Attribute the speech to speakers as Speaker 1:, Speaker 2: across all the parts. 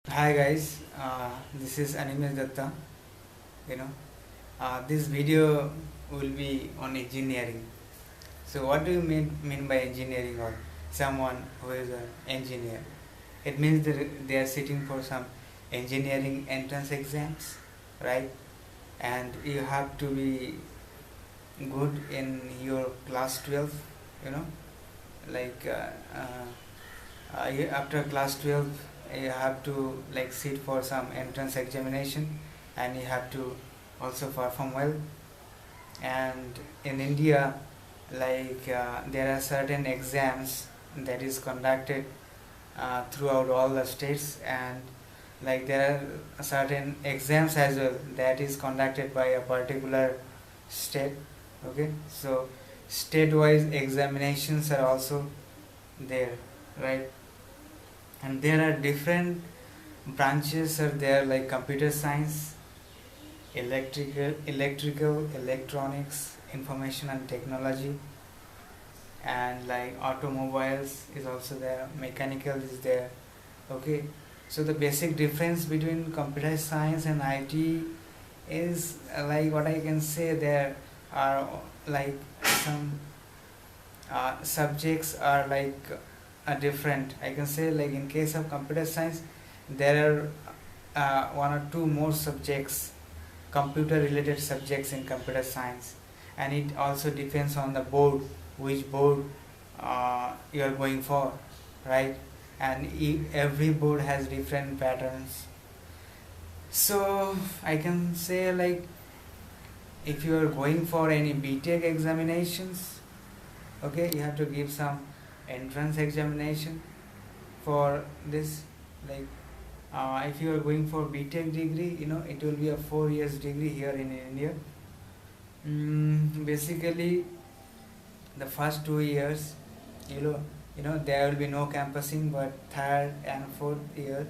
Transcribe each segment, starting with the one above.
Speaker 1: Hi guys, this is Animesh Datta. You know, this video will be on engineering. So, what do you mean by engineering or someone who is an engineer? It means that they are sitting for some engineering entrance exams, right? And you have to be good in your class 12. You know, like after class 12 you have to like sit for some entrance examination, and you have to also perform well. And in India, there are certain exams that is conducted throughout all the states, and like there are certain exams as well that is conducted by a particular state. Okay, so state wise examinations are also there, right? And there are different branches are there, like computer science, electrical, electronics, information and technology, and like automobiles is also there, mechanical is there. Okay, so the basic difference between computer science and IT is like what I can say, there are like some subjects are like different. I can say, like in case of computer science, there are one or two more subjects, computer related subjects in computer science, and it also depends on the board, which board you are going for, right? And every board has different patterns. So I can say, like if you are going for any BTech examinations, okay, you have to give some entrance examination for this. Like if you are going for BTech degree, it will be a 4 years degree here in India. Basically, the first 2 years, you know, there will be no campusing, but third and fourth year,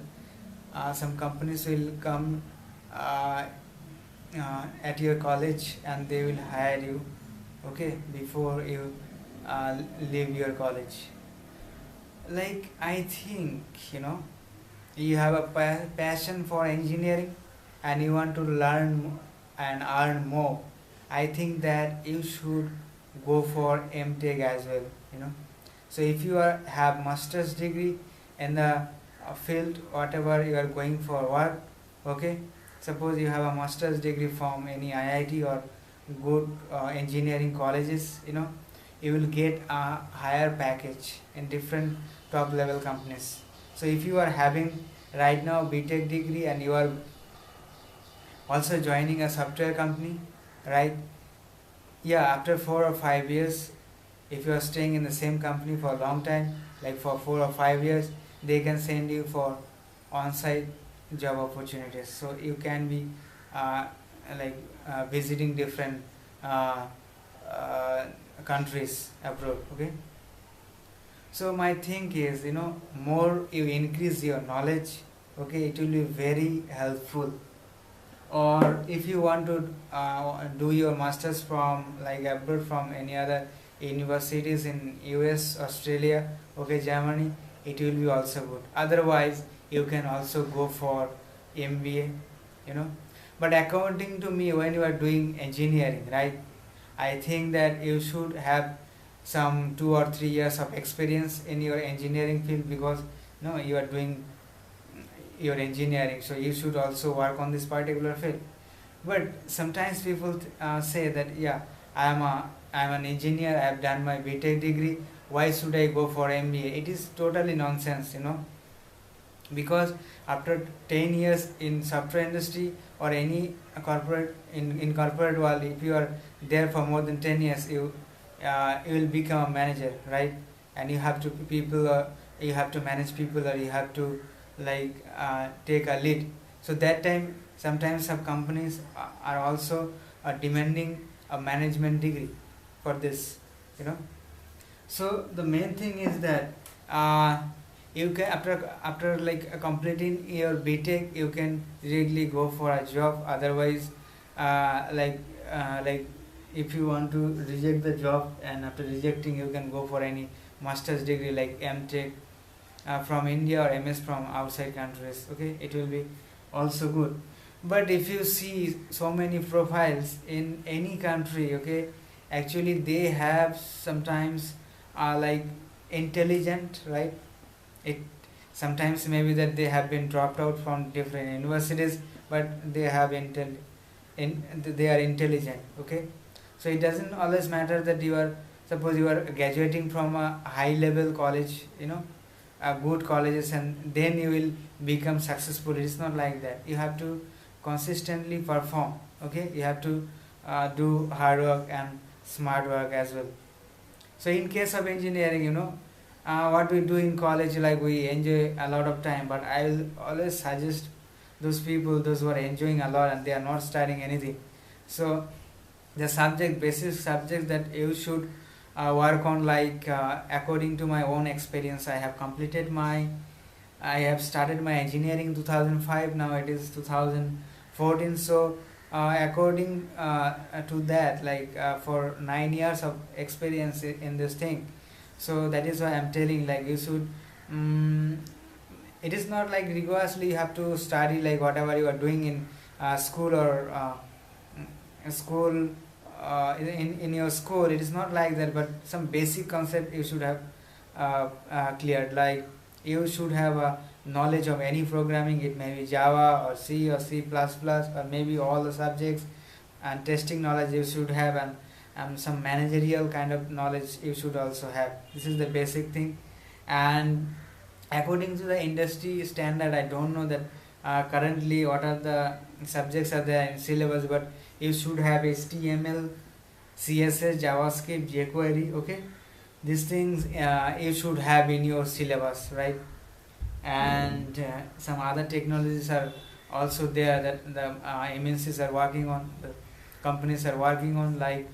Speaker 1: some companies will come at your college and they will hire you, okay, before you leave your college. Like I think, you have a passion for engineering and you want to learn and earn more. I think that you should go for MTech as well. So if you have master's degree in the field whatever you are going for work, okay, suppose you have a master's degree from any IIT or good engineering colleges, you will get a higher package in different top level companies. So if you are having right now BTech degree and you are also joining a software company, right? Yeah, after 4 or 5 years, if you are staying in the same company for a long time, like for 4 or 5 years, they can send you for on-site job opportunities. So you can be uh, visiting different uh, uh, countries abroad. Okay. So my thing is, more you increase your knowledge, okay, it will be very helpful. Or if you want to do your masters from like abroad from any other universities in US, Australia, okay, Germany, it will be also good. Otherwise, you can also go for MBA, you know. But according to me, when you are doing engineering, right, I think that you should have some 2 or 3 years of experience in your engineering field, because you are doing your engineering, so you should also work on this particular field. But sometimes people say that, yeah, I'm an engineer, I have done my BTech degree, why should I go for MBA? It is totally nonsense, because after 10 years in software industry or any corporate in corporate world, if you are there for more than 10 years, you will become a manager, right? And you have to you have to manage people, or you have to take a lead. So that time sometimes some companies are also demanding a management degree for this, so the main thing is that you can, after completing your BTech, you can directly go for a job. Otherwise, like if you want to reject the job, and after rejecting, you can go for any master's degree like MTech, from India or MS from outside countries. Okay, it will be also good. But if you see so many profiles in any country, okay, actually they have sometimes like intelligent, right? It sometimes maybe that they have been dropped out from different universities, but they have they are intelligent. Okay, so it doesn't always matter that you are, suppose you are graduating from a high level college, good colleges, and then you will become successful. It is not like that. You have to consistently perform. Okay, you have to do hard work and smart work as well. So in case of engineering, what we do in college, like we enjoy a lot of time, but I will always suggest those people, those who are enjoying a lot and they are not studying anything, so the basic subjects that you should work on, like according to my own experience, I have started my engineering in 2005. Now it is 2014. So according to that, like for 9 years of experience in this thing, so that is why I'm telling, like you should it is not like rigorously you have to study like whatever you are doing in school or school in your school. It is not like that, but some basic concept you should have cleared. Like you should have a knowledge of any programming. It may be Java or C or C++, or maybe all the subjects, and testing knowledge you should have, and some managerial kind of knowledge you should also have. This is the basic thing. And according to the industry standard, I don't know that currently what are the subjects are there in syllabus, but you should have HTML, CSS, JavaScript, jQuery. Okay, these things you should have in your syllabus, right? And some other technologies are also there that the MNCs are working on, the companies are working on, like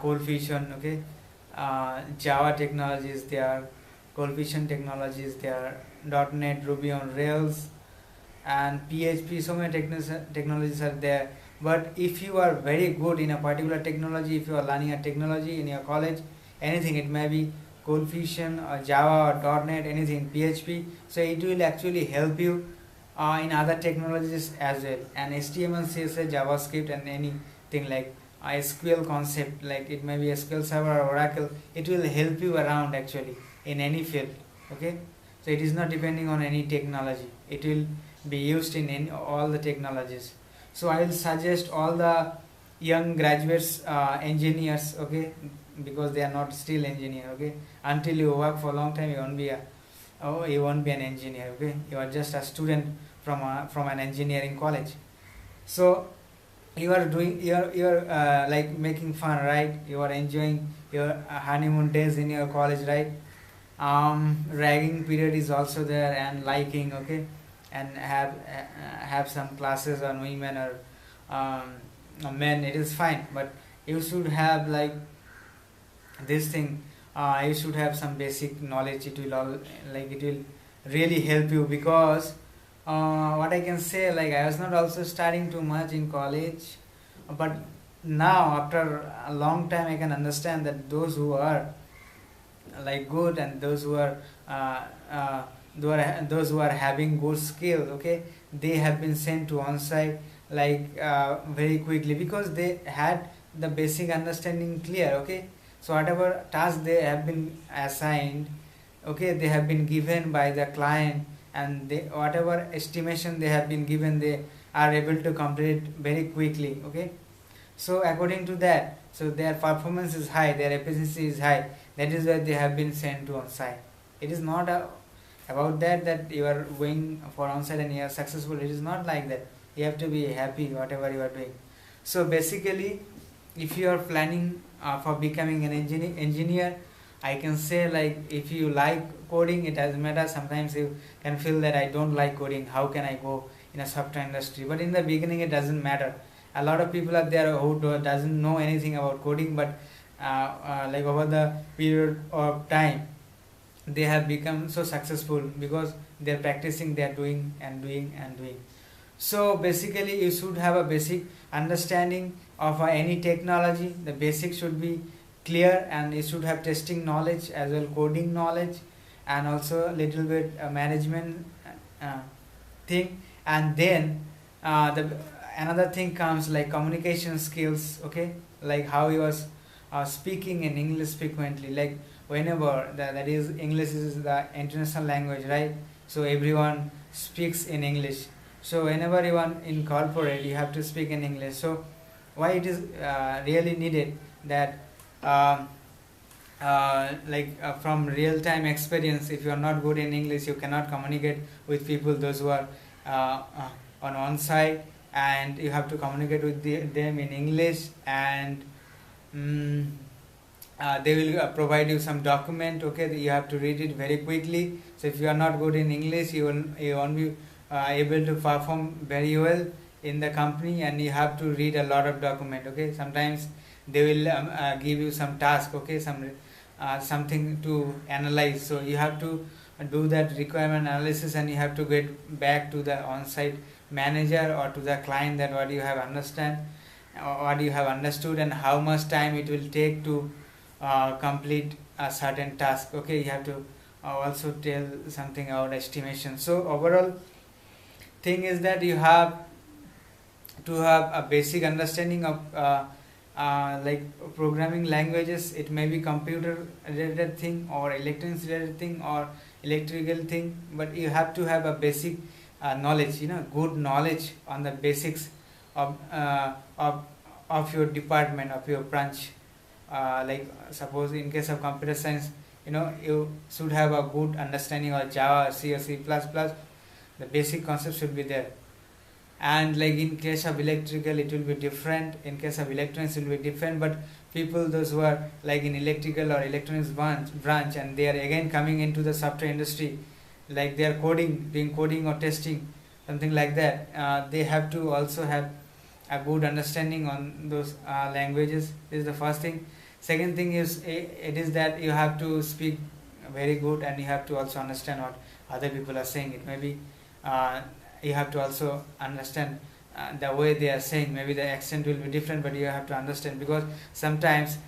Speaker 1: Cold okay, Java technologies there, Cold technologies there, .NET, Ruby on Rails, and PHP. So many technologies are there. But if you are very good in a particular technology, if you are learning a technology in your college, anything, it may be Cold or Java or .NET, anything, PHP, so it will actually help you in other technologies as well. And HTML, CSS, JavaScript, and anything like SQL concept, like it may be SQL Server or Oracle, it will help you around actually in any field. Okay, so it is not depending on any technology, it will be used in all the technologies. So I will suggest all the young graduates, engineers, okay, because they are not still engineer. Okay, until you work for a long time, you won't be an engineer. Okay, you are just a student from an engineering college. So you are like making fun, right? You are enjoying your honeymoon days in your college, right? Ragging period is also there, and liking, okay, and have some classes on women or men. It is fine, but you should have like this thing. You should have some basic knowledge. It will really help you, because what I can say, like I was not also studying too much in college, but now after a long time I can understand that those who are like good, and those who are having good skill, okay, they have been sent to on-site like very quickly, because they had the basic understanding clear. Okay, so whatever task they have been assigned, okay, they have been given by the client, and whatever estimation they have been given, they are able to complete very quickly. Okay, so according to that, so their performance is high, their efficiency is high. That is why they have been sent to on-site. It is not about that you are going for on-site and you are successful. It is not like that. You have to be happy whatever you are doing. So basically, if you are planning for becoming an engineer, I can say, like, if you like coding, it doesn't matter. Sometimes you can feel that I don't like coding, how can I go in a software industry? But in the beginning it doesn't matter. A lot of people are there who doesn't know anything about coding, but like over the period of time they have become so successful, because they are practicing, they are doing and doing and doing. So basically you should have a basic understanding of any technology. The basic should be clear, and you should have testing knowledge as well, coding knowledge, and also a little bit management uh, thing. And then the another thing comes like communication skills, okay, like how he was speaking in English frequently, like whenever that is English is the international language, right? So everyone speaks in English. So whenever you want in corporate, you have to speak in English. So why it is really needed that from real time experience, if you are not good in English, you cannot communicate with people, those who are on site, and you have to communicate with them in English. And they will provide you some document, okay, that you have to read it very quickly. So if you are not good in English, you won't be able to perform very well in the company, and you have to read a lot of document, okay. Sometimes they will give you some task, okay, something to analyze. So you have to do that requirement analysis, and you have to get back to the on-site manager or to the client that what you have understand or what you have understood, and how much time it will take to complete a certain task, okay. You have to also tell something about estimation. So overall thing is that you have to have a basic understanding of like programming languages. It may be computer related thing or electronics related thing or electrical thing, but you have to have a basic knowledge, good knowledge on the basics of your department, of your branch. Like suppose in case of computer science, you should have a good understanding of Java, C or C++. The basic concept should be there. And like in case of electrical, it will be different. In case of electronics, it will be different. But people, those who are like in electrical or electronics branch, and they are again coming into the software industry, like they are doing coding or testing, something like that, they have to also have a good understanding on those languages. This is the first thing. Second thing is it is that you have to speak very good, and you have to also understand what other people are saying. It may be you have to also understand the way they are saying. Maybe the accent will be different, but you have to understand, because sometimes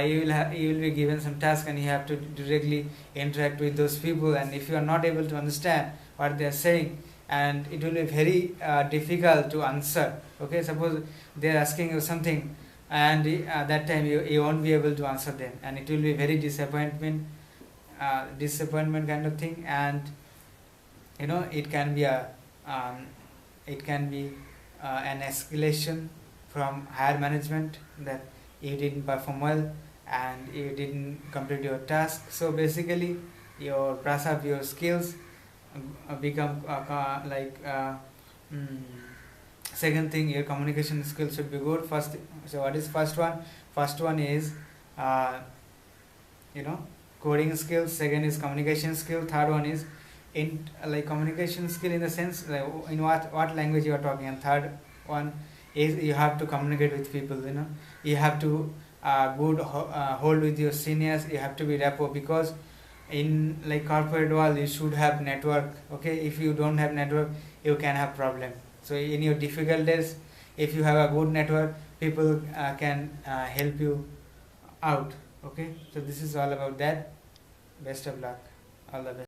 Speaker 1: you will be given some task, and you have to directly interact with those people, and if you are not able to understand what they are saying, and it will be very difficult to answer, okay. Suppose they are asking you something, and that time you won't be able to answer them, and it will be very disappointment kind of thing. And it can be an escalation from higher management that you didn't perform well and you didn't complete your task. So basically your brush up your skills, become second thing, your communication skills should be good. So what is first one is coding skills. Second is communication skill. Third one is in like communication skill in the sense like in what language you are talking. And third one is you have to communicate with people. You have to hold with your seniors. You have to be rapport, because in like corporate world you should have network, okay. If you don't have network, you can have problem. So in your difficult days, if you have a good network, people can help you out, okay. So this is all about that. Best of luck. All the best.